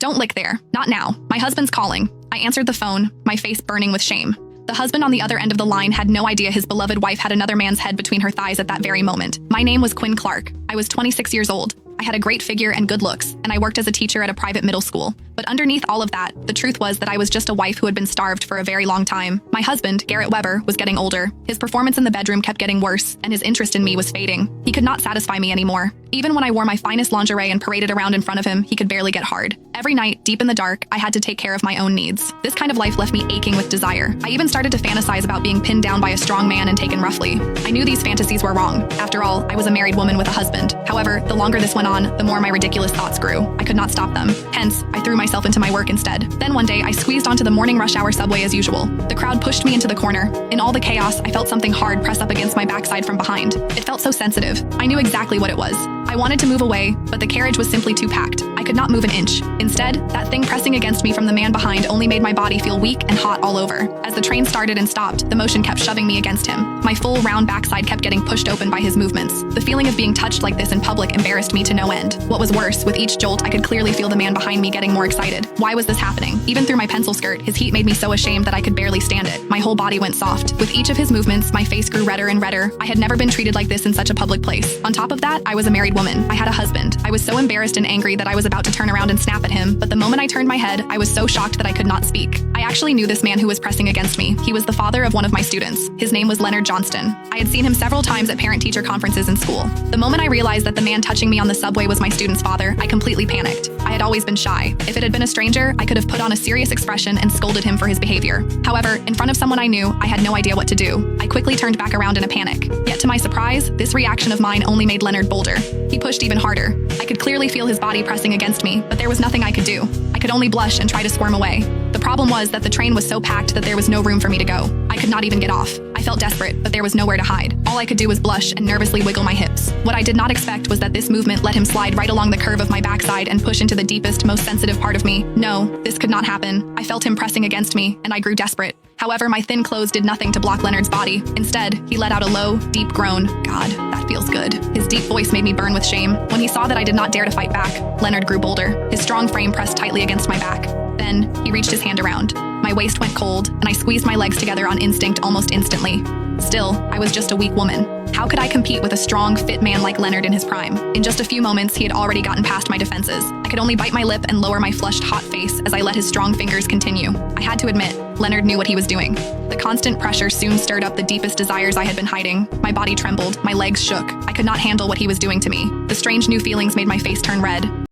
Don't lick there. Not now. My husband's calling. I answered the phone, my face burning with shame. The husband on the other end of the line had no idea his beloved wife had another man's head between her thighs at that very moment. My name was Quinn Clark. I was 26 years old. I had a great figure and good looks, and I worked as a teacher at a private middle school. But underneath all of that, the truth was that I was just a wife who had been starved for a very long time. My husband, Garrett Weber, was getting older. His performance in the bedroom kept getting worse, and his interest in me was fading. He could not satisfy me anymore. Even when I wore my finest lingerie and paraded around in front of him, he could barely get hard. Every night, deep in the dark, I had to take care of my own needs. This kind of life left me aching with desire. I even started to fantasize about being pinned down by a strong man and taken roughly. I knew these fantasies were wrong. After all, I was a married woman with a husband. However, the longer this went on, the more my ridiculous thoughts grew. I could not stop them. Hence, I threw myself into my work instead. Then one day, I squeezed onto the morning rush hour subway as usual. The crowd pushed me into the corner. In all the chaos, I felt something hard press up against my backside from behind. It felt so sensitive. I knew exactly what it was. I wanted to move away, but the carriage was simply too packed. I could not move an inch. Instead, that thing pressing against me from the man behind only made my body feel weak and hot all over. As the train started and stopped, the motion kept shoving me against him. My full round backside kept getting pushed open by his movements. The feeling of being touched like this in public embarrassed me to no end. What was worse, with each jolt, I could clearly feel the man behind me getting more excited. Why was this happening? Even through my pencil skirt, his heat made me so ashamed that I could barely stand it. My whole body went soft. With each of his movements, my face grew redder and redder. I had never been treated like this in such a public place. On top of that, I was a married woman. I had a husband. I was so embarrassed and angry that I was about to turn around and snap at him, but the moment I turned my head, I was so shocked that I could not speak. I actually knew this man who was pressing against me. He was the father of one of my students. His name was Leonard Johnston. I had seen him several times at parent-teacher conferences in school. The moment I realized that the man touching me on the subway was my student's father, I completely panicked. I had always been shy. If it had been a stranger, I could have put on a serious expression and scolded him for his behavior. However, in front of someone I knew, I had no idea what to do. I quickly turned back around in a panic. Yet to my surprise, this reaction of mine only made Leonard bolder. He pushed even harder. I could clearly feel his body pressing against me, but there was nothing I could do. I could only blush and try to squirm away. The problem was that the train was so packed that there was no room for me to go. I could not even get off. I felt desperate, but there was nowhere to hide. All I could do was blush and nervously wiggle my hips. What I did not expect was that this movement let him slide right along the curve of my backside and push into the deepest, most sensitive part of me. No, this could not happen. I felt him pressing against me, and I grew desperate. However, my thin clothes did nothing to block Leonard's body. Instead, he let out a low, deep groan. God, that feels good. His deep voice made me burn with shame. When he saw that I did not dare to fight back, Leonard grew bolder. His strong frame pressed tightly against my back. Then, he reached his hand around. My waist went cold, and I squeezed my legs together on instinct almost instantly. Still, I was just a weak woman. How could I compete with a strong, fit man like Leonard in his prime? In just a few moments, he had already gotten past my defenses. I could only bite my lip and lower my flushed, hot face as I let his strong fingers continue. I had to admit, Leonard knew what he was doing. The constant pressure soon stirred up the deepest desires I had been hiding. My body trembled, my legs shook. I could not handle what he was doing to me. The strange new feelings made my face turn red.